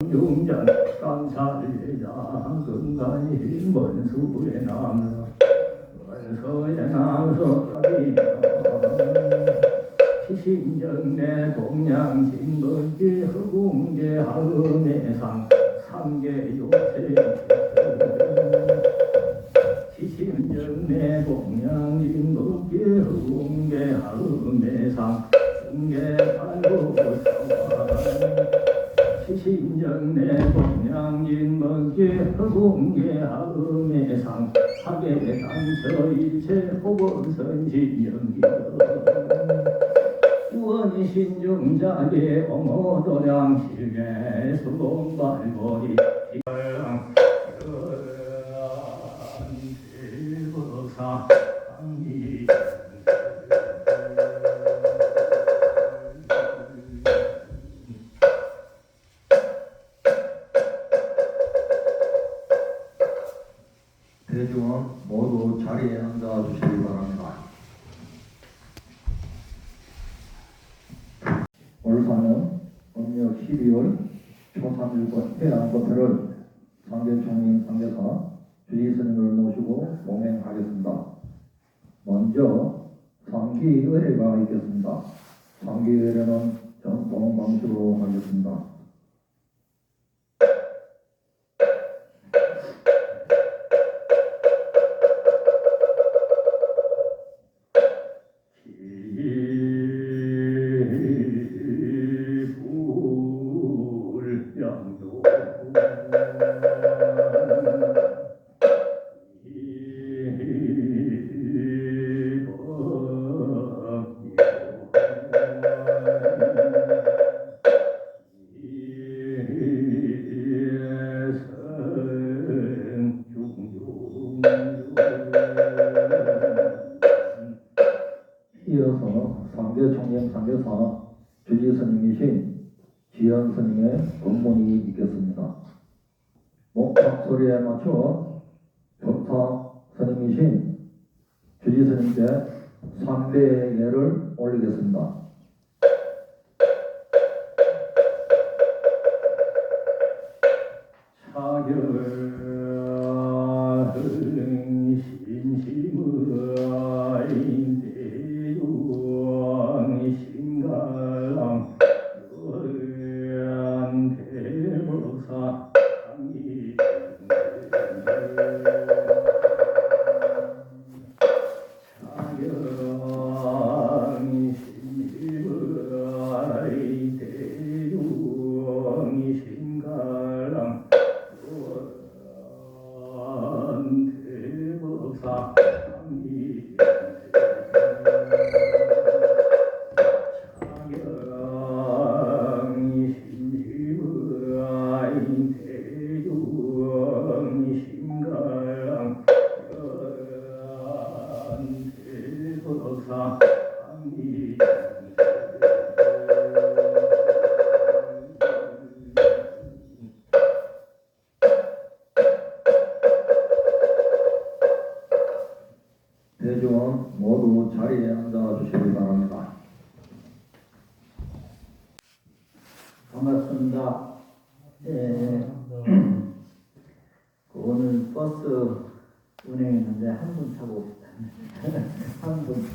용전 감사리자 근간이 원수에 남서 원서에 남서 시신정내 동양신번지 허공계 하음해상 삼계 요새 시신정내 동양신번지 허공계 하음해상 승계 팔고사와 시신정내 동양인번기 허공계 하음해상 하계 단처 일체 호법선신영기여 원신중자계 어머도량 실내 수공발보리 대법사 강리 대중은 모두 자리에 앉아 주시기 바랍니다. 올사는 음력 12월 초3일권 해양법회를 상계총인 상계사 주지스님을 모시고 봉행하겠습니다. 먼저 상기의례가 있겠습니다. 상기의례는 전통 방식으로 하겠습니다. 이어서 상계총경 상계사 주지스님이신 지연스님의 법문이 있겠습니다. 목탁 소리에 맞춰 법탁 스님이신 주지스님께 3배의 예를 올리겠습니다. 차결은 신심의 대유왕 신가랑 의안 대법사 강의 차결 신심의 대유왕 신가랑 대법사 강의 차경이 신심의 대유왕 신가랑 대법사 강의 대중은 모두 자리에 앉아 주시기 바랍니다. 반갑습니다. 오늘 버스 운행했는데 한 분 타고 한 분.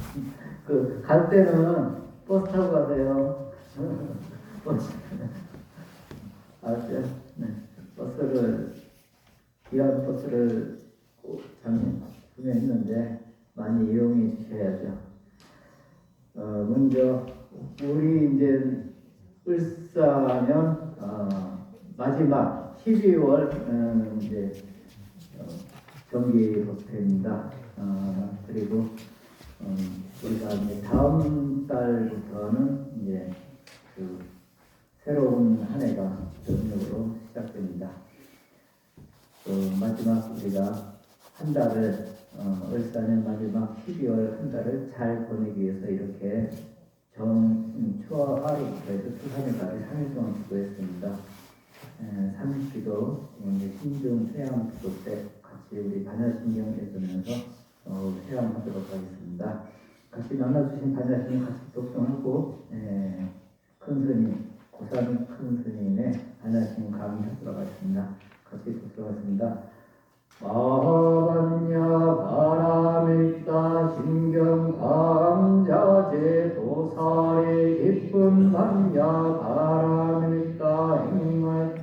갈 때는 버스 타고 가세요. 버스. 알았어요? 네. 귀한 버스를 구매했는데 많이 이용해 주셔야죠. 먼저 우리 이제 을사년 마지막 12월 이제 정기 법회입니다. 그리고 우리가 이제 다음 달부터는 이제 그 새로운 한 해가 정력으로 시작됩니다. 마지막 우리가 한 달을 을사년 마지막 12월 한 달을 잘 보내기 위해서 이렇게 초하루부터 해서 초사년까지 3일 동안 기도했습니다. 30기도 신중 퇴양 기도 때 같이 우리 반야신경 읽으면서 퇴양하도록 하겠습니다. 같이 나눠주신 반야신경 같이 독송하고 큰 스님 고산 큰 스님의 안하심 강의하도록 하겠습니다. 같이 듣도록 하겠습니다. 마하반야 바람일다 신경광자제 도사의 기쁜 반야 바람일다 행말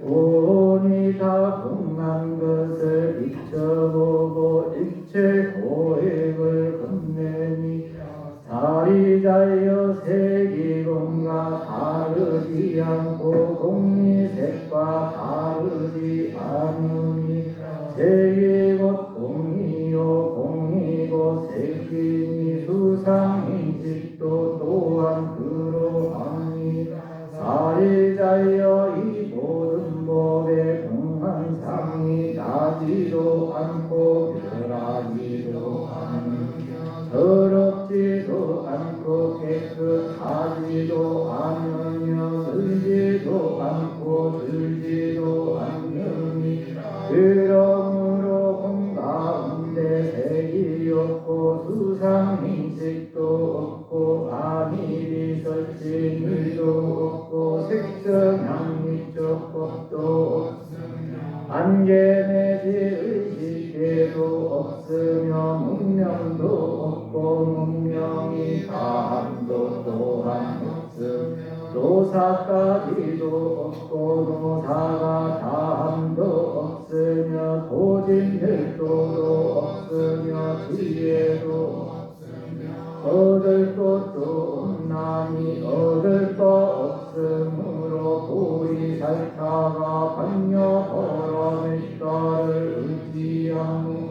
오니 다 공한 것을 비춰보고 일체 고액을 건네니 사리자여 세기공과 다르지 않고 공리색과 다르지 않으니 세계 곧 공이요 공이고 세기니 수상인식도 또한 그러하니 사리자여 이 모든 법의 공한상이 나지도 않고 멸하지도 않으니 더럽지도 않고 깨끗하지도 않으며 들지도 않고 들지도 않으니 그러므로 공 가운데 색이 없고 수상인식도 없고 안일이 설진일도 없고 색성향미적 법도 없으며 안개내지 의식계도 없으며 문명도 없고 문명이 다함도 또한 없으며 노사까지도 없고 노사가 다함도 없으며 도진일도도 없으며 지혜도 없으며 얻을 것도 없나니 얻을 거 없으므로 보리살타가 반려보람일가를 의지하무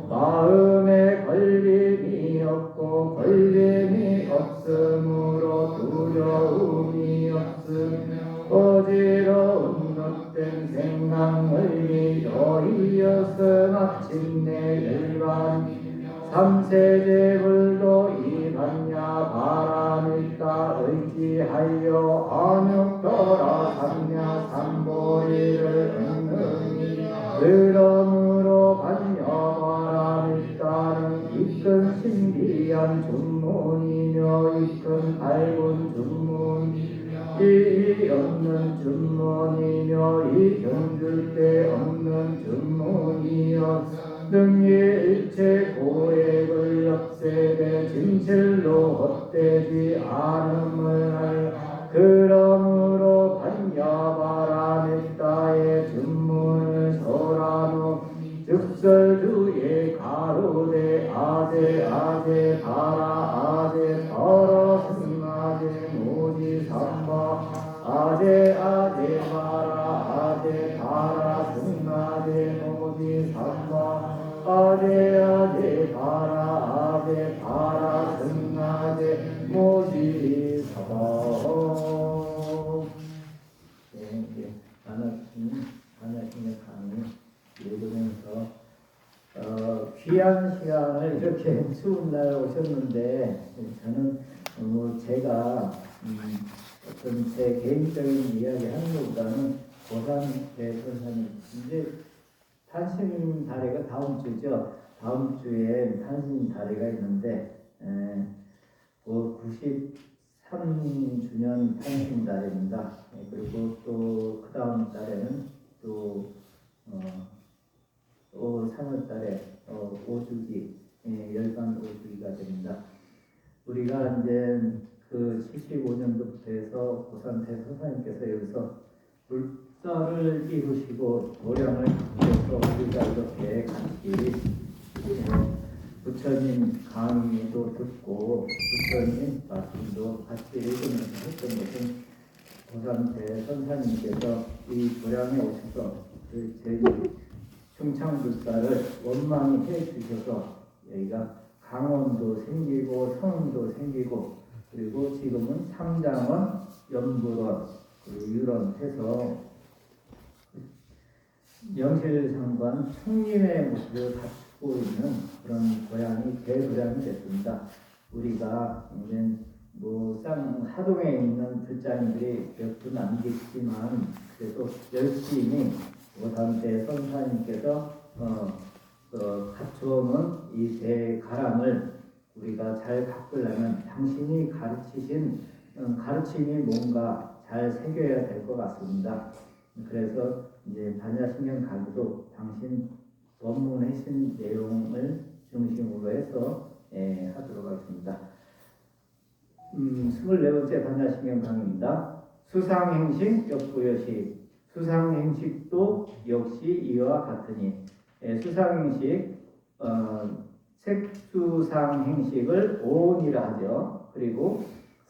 마음에 걸림이 없고 걸림이 없으므로 두려움이 없으며 어지러운 롯된 생각을 여이어서 마침내 열반이 삼세제불도 이반야 바람일다 의지하여 안욕더라 삼야 삼보리를 얻느니 그러므로 반야 바람일다는 이끈 신비한 준문이며 이끈 밝은 준문이며 이 없는 준문이며 이 견줄 데 없는 준문이여 능히 일체 고액을 없애되 진실로 헛되지 않음을 하여 그러므로 반야바라밀다의 준문을 설하노 즉설주의 가로되 아제 바라 아제 바라 승아제 모지 삼바 아제 바라 아제 바라 승아제 모지 삼바 아제 바라 승아제 모지 삼바. 네, 하나님의 강의 읽으면서 귀한 시간을 이렇게 추운 날 오셨는데 저는 제가 어떤 제 개인적인 이야기 하는 것보다는 고산 대선사님 이제 탄신 다리가 다음 주죠. 다음 주에 탄신 다리가 있는데 93주년 탄신 다리입니다. 그리고 또 그 다음 달에는 또 3월달에 5주기 열반 5주기가 됩니다. 우리가 이제 그 75년도부터 해서 고산태 선사님께서 여기서 불사를 이루시고 도량을 갖춰서 우리가 이렇게 같이 부처님 강의도 듣고 부처님 말씀도 같이 읽으면서 했던 것은 고산태 선사님께서 이 도량에 오셔서 저희 충창불사를 원만히 해주셔서 여기가 강원도 생기고 성원도 생기고 그리고 지금은 삼장원, 연불원, 그리고 유런해서 명실상부한 총림의 모습을 갖추고 있는 그런 고향이 대도량이 됐습니다. 우리가 하동에 있는 불자님들이 몇 분 안 계시지만 그래도 열심히 고산태 선사님께서 갖추어놓은 이 대가랑을 우리가 잘 바꾸려면 당신이 가르치신 가르침이 뭔가 잘 새겨야 될 것 같습니다. 그래서 이제 반야신경 강의도 당신 법문하신 내용을 중심으로 해서 하도록 하겠습니다. 24번째 반야신경 강의입니다. 수상행식 역부여식. 수상행식도 역시 이와 같으니 수상행식 색수상행식을 오온이라 하죠. 그리고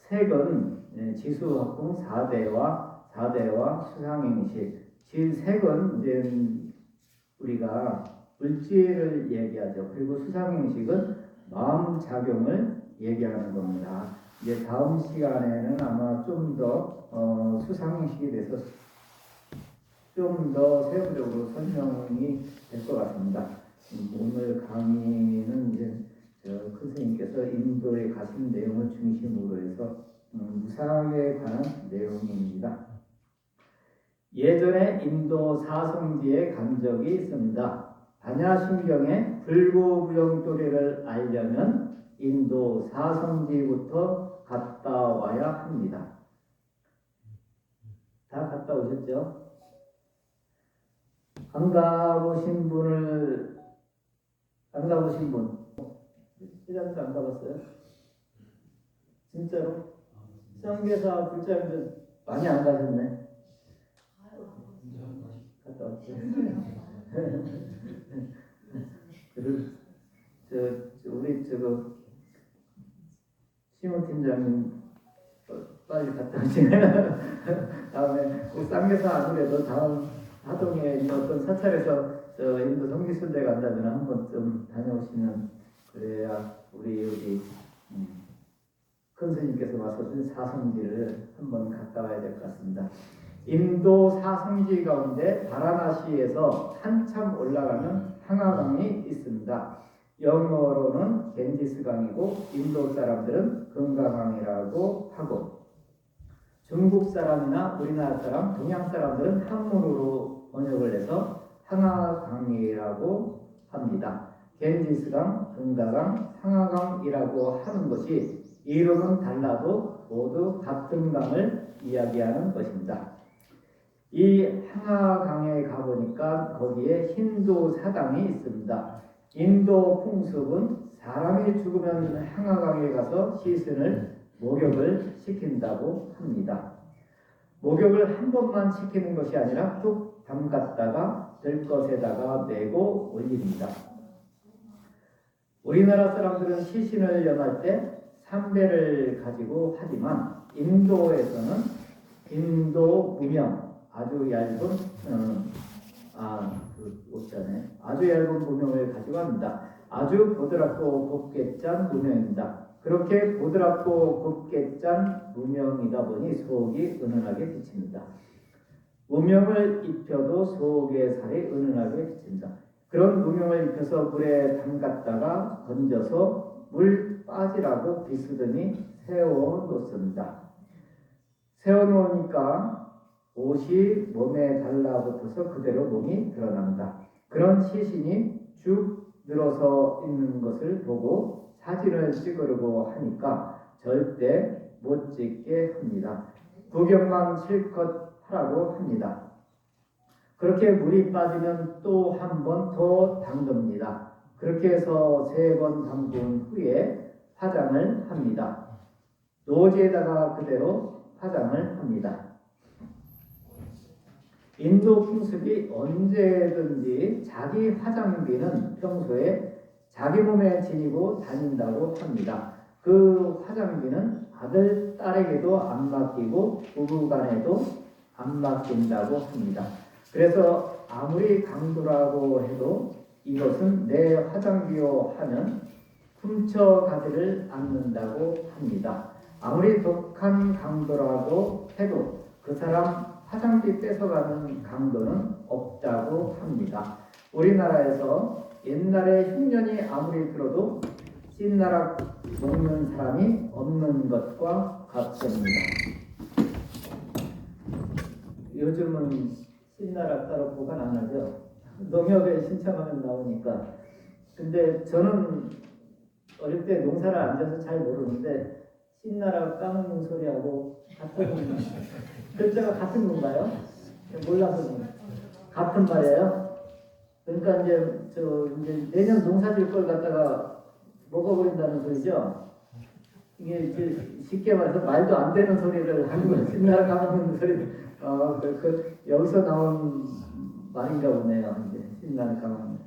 색은 지수학궁 4대와 수상행식. 색은 이제 우리가 물질을 얘기하죠. 그리고 수상행식은 마음작용을 얘기하는 겁니다. 이제 다음 시간에는 아마 좀 더 수상행식에 대해서 좀 더 세부적으로 설명이 될 것 같습니다. 오늘 강의는 이제 큰 선생님께서 인도에 가신 내용을 중심으로 해서 무상에 관한 내용입니다. 예전에 인도 사성지에 간 적이 있습니다. 반야신경의 불고부영도리를 알려면 인도 사성지부터 갔다 와야 합니다. 다 갔다 오셨죠? 안 가보신 분? 시장도 안 가봤어요? 진짜로? 시장계사 불자님들 많이 안 가셨네. 갔다 왔죠. 우리 심호 팀장님 빨리 갔다 오시네요. 다음에 쌍계사 아무래도 다음 하동에 있는 어떤 사찰에서 인도 성지순례 간다면 한 번쯤 다녀오시면 그래야 우리 큰 스님께서 와서 사성지를 한번 갔다 와야 될 것 같습니다. 인도 사성지 가운데 바라나시에서 한참 올라가면 항아강이 있습니다. 영어로는 겐지스강이고 인도 사람들은 금가강이라고 하고 중국 사람이나 우리나라 사람, 동양 사람들은 한문으로 번역을 해서 항아강이라고 합니다. 겐지스강, 금가강, 항아강이라고 하는 것이 이름은 달라도 모두 같은 강을 이야기하는 것입니다. 이 항아강에 가보니까 거기에 힌두 사당이 있습니다. 인도 풍습은 사람이 죽으면 항아강에 가서 시신을 목욕을 시킨다고 합니다. 목욕을 한 번만 시키는 것이 아니라 뚝 담갔다가 들것에다가 메고 올립니다. 우리나라 사람들은 시신을 연할 때 삼배를 가지고 하지만 인도에서는 인도 무명, 아주 얇은 옷자네. 아주 얇은 무명을 가지고 합니다. 아주 보드랍고 곱게 짠 무명입니다. 그렇게 보드랍고 곱게 짠 무명이다 보니 속이 은은하게 비칩니다. 무명을 입혀도 속의 살이 은은하게 비칩니다. 그런 무명을 입혀서 물에 담갔다가 건져서 물 빠지라고 비스듬히 세워 놓습니다. 세워 놓으니까 옷이 몸에 달라붙어서 그대로 몸이 드러납니다. 그런 시신이 쭉 늘어서 있는 것을 보고 사진을 찍으려고 하니까 절대 못 찍게 합니다. 구경만 실컷 하라고 합니다. 그렇게 물이 빠지면 또 한 번 더 담급니다. 그렇게 해서 3번 담근 후에 화장을 합니다. 노지에다가 그대로 화장을 합니다. 인도 풍습이 언제든지 자기 화장비는 평소에 자기 몸에 지니고 다닌다고 합니다. 그 화장비는 아들, 딸에게도 안 맡기고 부부간에도 안 맡긴다고 합니다. 그래서 아무리 강도라고 해도 이것은 내 화장비요 하면 훔쳐가지를 않는다고 합니다. 아무리 독한 강도라고 해도 그 사람 화장비 뺏어가는 강도는 없다고 합니다. 우리나라에서 옛날에 흉년이 아무리 들어도 찐나락 먹는 사람이 없는 것과 같습니다. 요즘은 찐나락 따로 보관 안 하죠. 농협에 신청하면 나오니까. 근데 저는 어릴 때 농사를 안 져서 잘 모르는데 신나라 까먹는 소리하고 같은 글자가 같은 건가요? 몰라서 같은 말이에요. 그러니까 이제 내년 농사 질 걸 갖다가 먹어버린다는 소리죠. 이게 이제 쉽게 말해서 말도 안 되는 소리를 하는 거예요. 신나라 까먹는 소리. 여기서 나온 말인가 보네요. 이제 신나라 까먹는.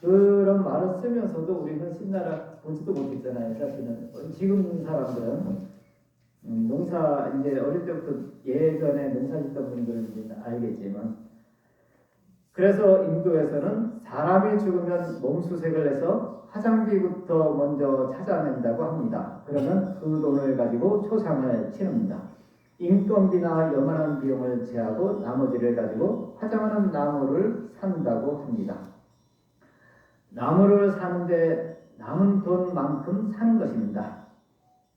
그런 말을 쓰면서도 우리는 신나라 보지도 못했잖아요. 사실은 지금 사람들은 농사 이제 어릴 때부터 예전에 농사 짓던 분들은 알겠지만, 그래서 인도에서는 사람이 죽으면 몸수색을 해서 화장비부터 먼저 찾아낸다고 합니다. 그러면 그 돈을 가지고 초상을 치릅니다. 인건비나 요만한 비용을 제하고 나머지를 가지고 화장하는 나무를 산다고 합니다. 나무를 사는데 남은 돈만큼 사는 것입니다.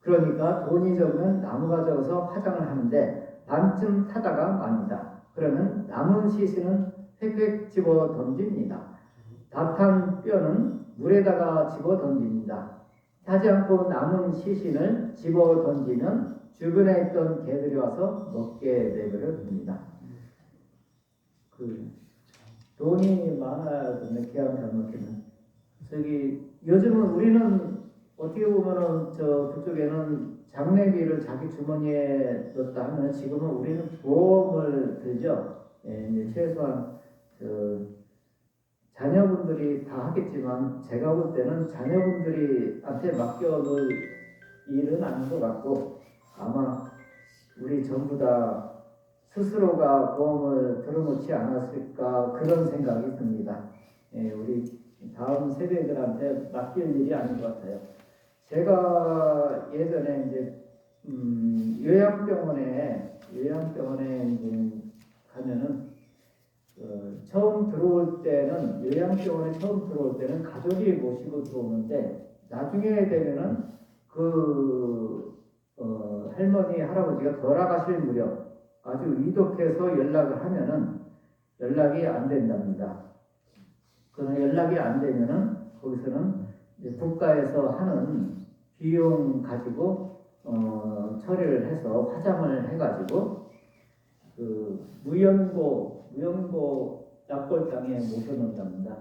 그러니까 돈이 적으면 나무가 적어서 화장을 하는데 반쯤 타다가 맙니다. 그러면 남은 시신은 획획 집어 던집니다. 다 탄 뼈는 물에다가 집어 던집니다. 타지 않고 남은 시신을 집어 던지면 주변에 있던 개들이 와서 먹게 내버려 둡니다. 돈이 많아서 몇 개랑 잘못했는. 요즘은 우리는 어떻게 보면은 그쪽에는 장례비를 자기 주머니에 넣었다 하면 지금은 우리는 보험을 들죠. 예, 이제 최소한 자녀분들이 다 하겠지만 제가 볼 때는 자녀분들한테 맡겨놓을 일은 아닌 것 같고, 아마 우리 전부 다 스스로가 보험을 들어놓지 않았을까 그런 생각이 듭니다. 예, 우리 다음 세대들한테 맡길 일이 아닌 것 같아요. 제가 예전에 이제 요양병원에 이제 가면은 처음 들어올 때는 요양병원에 처음 들어올 때는 가족이 모시고 들어오는데, 나중에 되면은 할머니 할아버지가 돌아가실 무렵 아주 위독해서 연락을 하면은 연락이 안 된답니다. 그러나 연락이 안 되면은 거기서는 이제 국가에서 하는 비용 가지고 처리를 해서 화장을 해가지고 무연고 납골당에 모셔놓는답니다.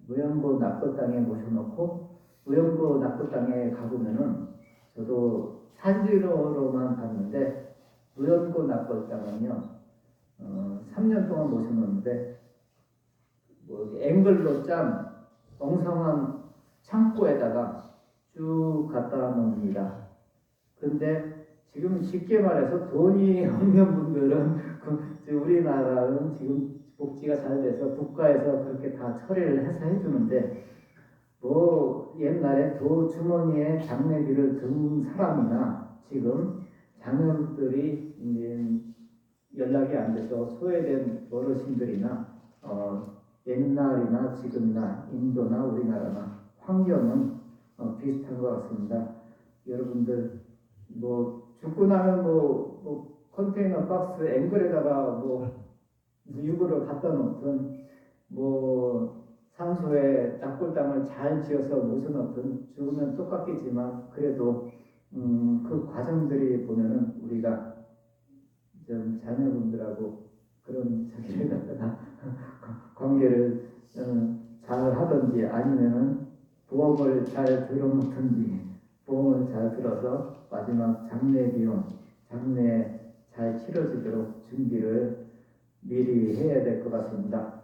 무연고 납골당에 모셔놓고 무연고 납골당에 가보면은 저도 사진으로만 봤는데 무연고 납골당은요 3년 동안 모셔놓는데 앵글로 짠 엉성한 창고에다가 쭉 갖다 놓습니다. 근데 지금 쉽게 말해서 돈이 없는 분들은 우리나라는 지금 복지가 잘 돼서 국가에서 그렇게 다 처리를 해서 해주는데, 옛날에 주머니에 장례비를 든 사람이나 지금 자녀들이 이제 연락이 안 돼서 소외된 어르신들이나 옛날이나 지금이나 인도나 우리나라나 환경은 비슷한 것 같습니다. 여러분들 죽고 나면 컨테이너 박스 앵글에다가 유구를 갖다 놓든 산소에 납골당을 잘 지어서 모셔놓든 죽으면 똑같겠지만, 그래도 그 과정들이 보면은 우리가 좀 자녀분들하고 그런 자기를 갖다가 관계를 잘 하든지 아니면은 보험을 잘 들어놓든지, 보험을 잘 들어서 마지막 장례 비용, 장례 잘 치러지도록 준비를 미리 해야 될 것 같습니다.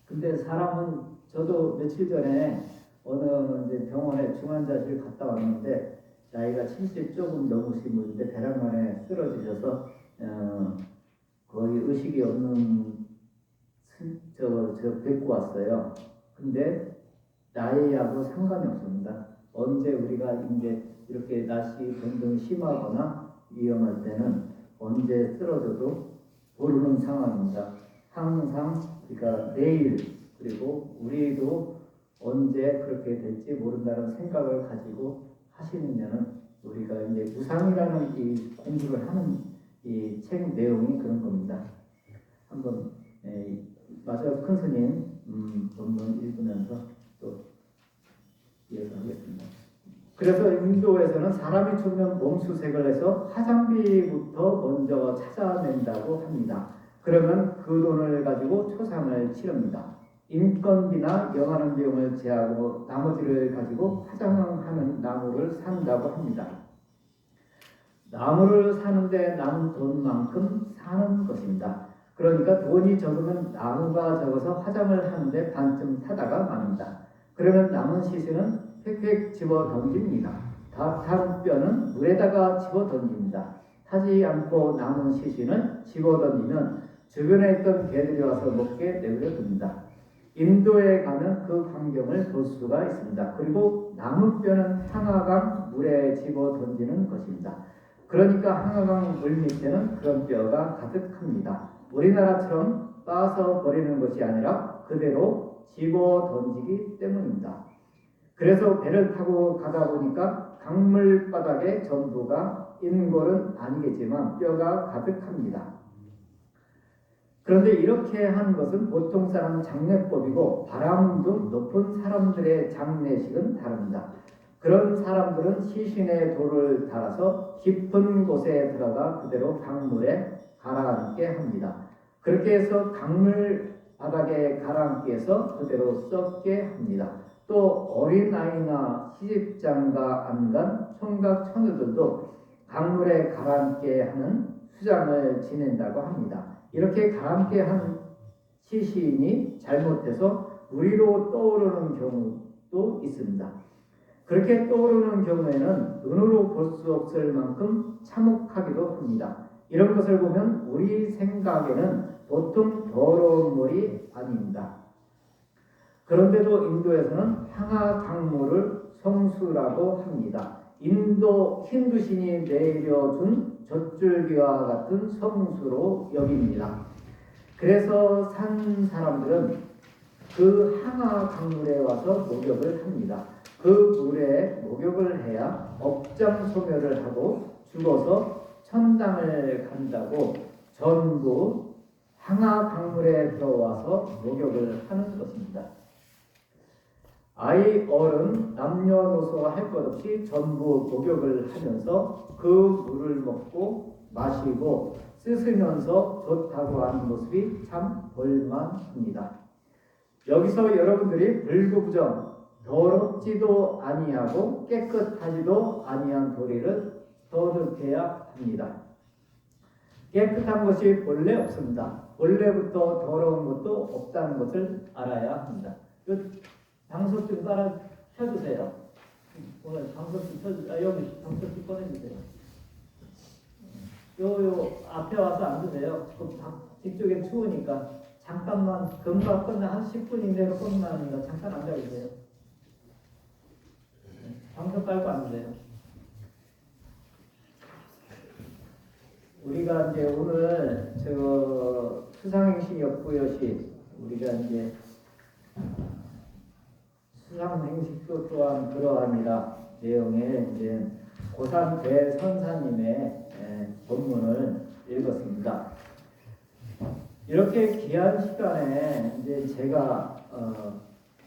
근데 사람은, 저도 며칠 전에 어느 이제 병원에 중환자실 갔다 왔는데 나이가 70 조금 넘으신 분인데 벼랑간에 쓰러지셔서 거의 의식이 없는 뵙고 왔어요. 근데 나이하고 상관이 없습니다. 언제 우리가 이제 이렇게 날씨 변동이 심하거나 위험할 때는 언제 쓰러져도 모르는 상황입니다. 항상 그러니까 내일, 그리고 우리도 언제 그렇게 될지 모른다는 생각을 가지고 하시면은, 우리가 이제 무상이라는 이 공부를 하는 이 책 내용이 그런 겁니다. 한번 마지막 큰 스님 본문 읽으면서 또 이어가겠습니다. 그래서 인도에서는 사람이 죽으면 몸수색을 해서 화장비부터 먼저 찾아낸다고 합니다. 그러면 그 돈을 가지고 초상을 치릅니다. 인건비나 영하는 비용을 제하고 나머지를 가지고 화장하는 나무를 산다고 합니다. 나무를 사는데 남은 돈만큼 사는 것입니다. 그러니까 돈이 적으면 나무가 적어서 화장을 하는데 반쯤 타다가 맙니다. 그러면 남은 시신은 획획 집어 던집니다. 다 탄 뼈는 물에다가 집어 던집니다. 타지 않고 남은 시신을 집어 던지면 주변에 있던 개들이 와서 먹게 내버려 둡니다. 인도에 가면 그 광경을 볼 수가 있습니다. 그리고 남은 뼈는 항아강 물에 집어 던지는 것입니다. 그러니까 항아강 물 밑에는 그런 뼈가 가득합니다. 우리나라처럼 빻아서 버리는 것이 아니라 그대로 집어 던지기 때문입니다. 그래서 배를 타고 가다 보니까 강물 바닥에 전부가 인골은 아니겠지만 뼈가 가득합니다. 그런데 이렇게 하는 것은 보통 사람 장례법이고 바람도 높은 사람들의 장례식은 다릅니다. 그런 사람들은 시신의 돌을 달아서 깊은 곳에 들어가 그대로 강물에 가라앉게 합니다. 그렇게 해서 강물 바닥에 가라앉게 해서 그대로 썩게 합니다. 또 어린아이나 시집장가 안 간 총각 처녀들도 강물에 가라앉게 하는 수장을 지낸다고 합니다. 이렇게 가라앉게 한 시신이 잘못돼서 우리로 떠오르는 경우도 있습니다. 그렇게 떠오르는 경우에는 눈으로 볼 수 없을 만큼 참혹하기도 합니다. 이런 것을 보면 우리 생각에는 보통 더러운 물이 아닙니다. 그런데도 인도에서는 항아 강물을 성수라고 합니다. 인도 힌두신이 내려준 젖줄기와 같은 성수로 여깁니다. 그래서 산 사람들은 그 항아 강물에 와서 목욕을 합니다. 그 물에 목욕을 해야 업장 소멸을 하고 죽어서 천당을 간다고 전부 항아 강물에 들어와서 목욕을 하는 것입니다. 아이, 어른, 남녀노소 할 것 없이 전부 목욕을 하면서 그 물을 먹고 마시고 씻으면서 좋다고 하는 모습이 참 볼만합니다. 여기서 여러분들이 불구부정 더럽지도 아니하고 깨끗하지도 아니한 도리를 거듭해야 합니다. 깨끗한 것이 본래 없습니다. 본래부터 더러운 것도 없다는 것을 알아야 합니다. 방석 좀 따라 펴주세요. 오늘 방석 좀 펴주세요. 여기 방석 좀 꺼내주세요. 요 앞에 와서 앉으세요. 뒤쪽에 추우니까 잠깐만 금방 끝나 한 10분 이내로 끝나니까 잠깐 앉아주세요. 방석 깔고 앉으세요. 우리가 이제 오늘 저 수상행시 역부여시 우리가 이제 수상행식도 또한 그러하니라 내용의 이제 고산 대선사님의 본문을 읽었습니다. 이렇게 귀한 시간에 이제 제가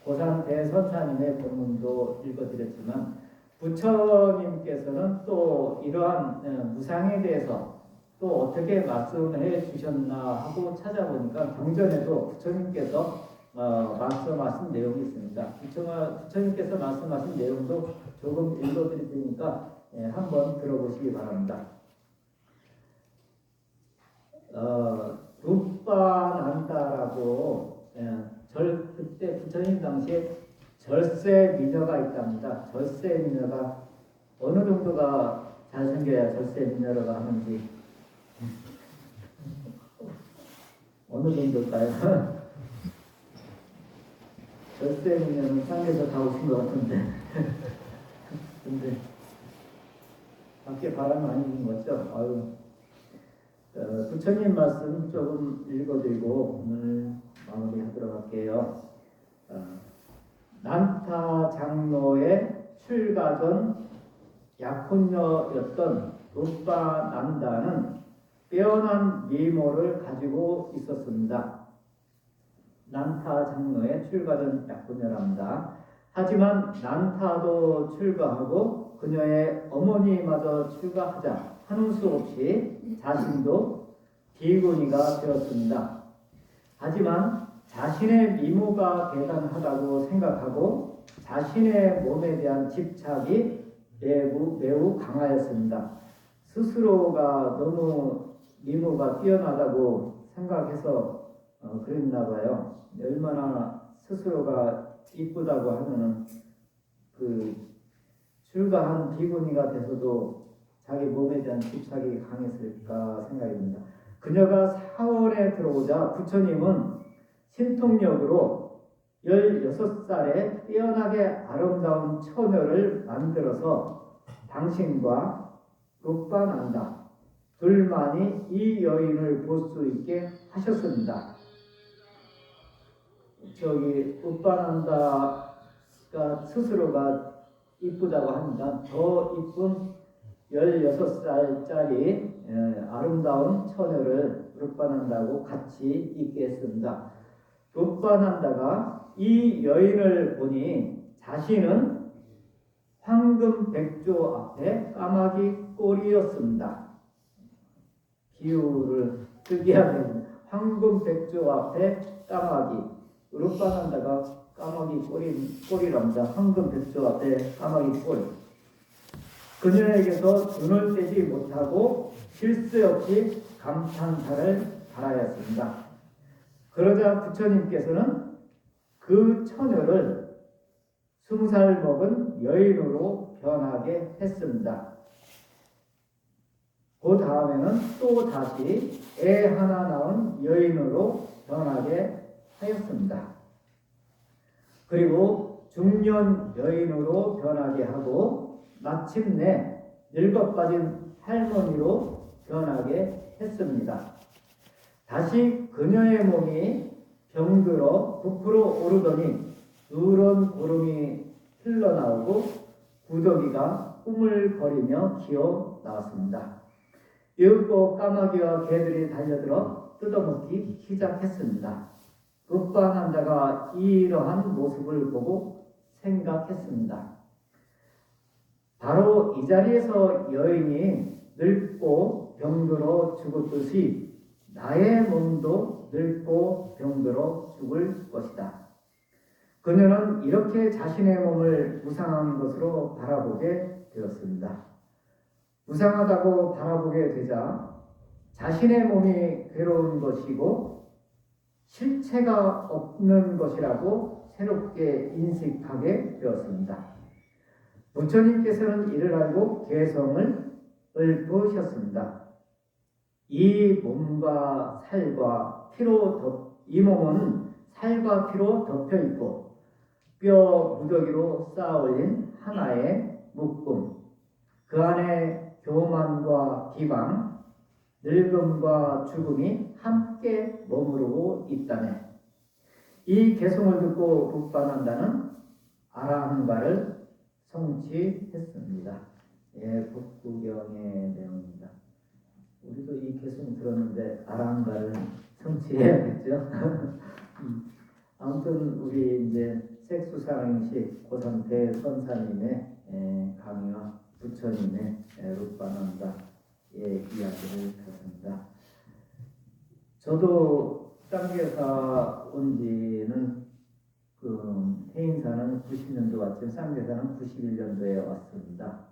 고산 대선사님의 본문도 읽어드렸지만 부처님께서는 또 이러한 무상에 대해서 또 어떻게 말씀해 주셨나 하고 찾아보니까 경전에도 부처님께서 말씀하신 내용이 있습니다. 부처님께서 말씀하신 내용도 조금 읽어드릴 테니까 한번 들어보시기 바랍니다. 룻바난다라고 그때 부처님 당시에 절세 미녀가 있답니다. 절세 미녀가 어느 정도가 잘생겨야 절세 미녀라고 하는지 어느 정도일까요? 절세 미녀는 상에서 다 오신 것 같은데 근데 밖에 바람 많이 부는 거죠? 아유. 부처님 말씀 조금 읽어드리고 오늘 마무리하도록 할게요. 난타 장로의 출가 전 약혼녀였던 룻바 난다는 빼어난 미모를 가지고 있었습니다. 난타 장로의 출가 전 약혼녀랍니다. 하지만 난타도 출가하고 그녀의 어머니마저 출가하자 하는 수 없이 자신도 비구니가 되었습니다. 하지만 자신의 미모가 대단하다고 생각하고 자신의 몸에 대한 집착이 매우 강하였습니다. 스스로가 너무 미모가 뛰어나다고 생각해서 그랬나 봐요. 얼마나 스스로가 이쁘다고 하면은 그 출가한 비구니가 돼서도 자기 몸에 대한 집착이 강했을까 생각이 듭니다. 그녀가 사원에 들어오자 부처님은 신통력으로 16살에 뛰어나게 아름다운 처녀를 만들어서 당신과 룻바난다 둘만이 이 여인을 볼 수 있게 하셨습니다. 저기 룻바난다가 스스로가 이쁘다고 합니다. 더 이쁜 16살짜리 아름다운 처녀를 룻바난다고 같이 있게 했습니다. 룻바난다가 이 여인을 보니 자신은 황금 백조 앞에 까마귀 꼴이었습니다. 비유를 특이하게 황금 백조 앞에 까마귀, 룻바난다가 까마귀 꼴이랍니다. 황금 백조 앞에 까마귀 꼴. 그녀에게서 눈을 떼지 못하고 쉴 새 없이 감탄사를 발하였습니다. 그러자 부처님께서는 그 처녀를 20살 먹은 여인으로 변하게 했습니다. 그 다음에는 또 다시 애 하나 낳은 여인으로 변하게 하였습니다. 그리고 중년 여인으로 변하게 하고 마침내 늙어 빠진 할머니로 변하게 했습니다. 다시 그녀의 몸이 병들어 부풀어 오르더니 누런 고름이 흘러나오고 구더기가 꾸물거리며 기어 나왔습니다. 이윽고 까마귀와 개들이 달려들어 뜯어먹기 시작했습니다. 룻바난다가 이러한 모습을 보고 생각했습니다. 바로 이 자리에서 여인이 늙고 병들어 죽었듯이 나의 몸도 늙고 병들어 죽을 것이다. 그녀는 이렇게 자신의 몸을 무상한 것으로 바라보게 되었습니다. 무상하다고 바라보게 되자 자신의 몸이 괴로운 것이고 실체가 없는 것이라고 새롭게 인식하게 되었습니다. 부처님께서는 이를 알고 개성을 읊으셨습니다. 이 몸과 살과 피로 이 몸은 살과 피로 덮여 있고 뼈 무더기로 쌓아 올린 하나의 묶음, 그 안에 교만과 비방, 늙음과 죽음이 함께 머무르고 있다네. 이 개성을 듣고 룻바난다는 아라한가를 성취했습니다. 예, 법구경의 내용입니다. 우리도 이 개성 들었는데 아라한가를 성취해야겠죠. 아무튼 우리 이제 색수상행식 고상태 선사님의 강의와 부처님의 룻바난다의 이야기를 듣습니다. 저도 쌍계사 온 지는 해인사는 90년도 왔지만 쌍계사는 91년도에 왔습니다.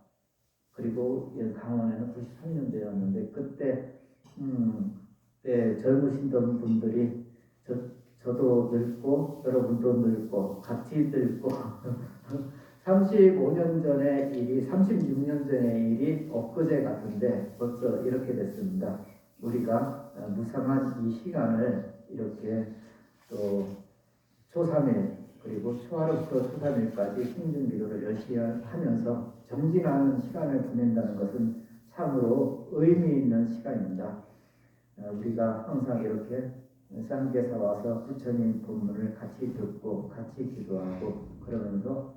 그리고 강원에는 93년도에 왔는데 그때 젊으신 분들이 저도 늙고 여러분도 늙고 같이 늙고 35년 전의 일이 36년 전의 일이 엊그제 같은데 벌써 이렇게 됐습니다. 우리가 무상한 이 시간을 이렇게 또 초3일 그리고 초하루부터 초3일까지 행준기도를 열심히 하면서 정진하는 시간을 보낸다는 것은 참으로 의미 있는 시간입니다. 우리가 항상 이렇게 쌍계사 와서 부처님 법문을 같이 듣고 같이 기도하고 그러면서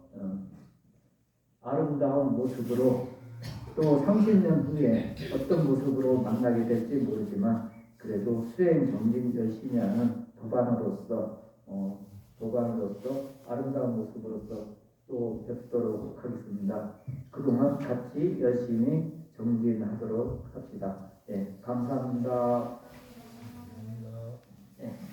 아름다운 모습으로 또 30년 후에 어떤 모습으로 만나게 될지 모르지만 그래도 수행 정진 열심히 하는 도반으로서 아름다운 모습으로서 또 뵙도록 하겠습니다. 그동안 같이 열심히 정진하도록 합시다. 예, 감사합니다. 예.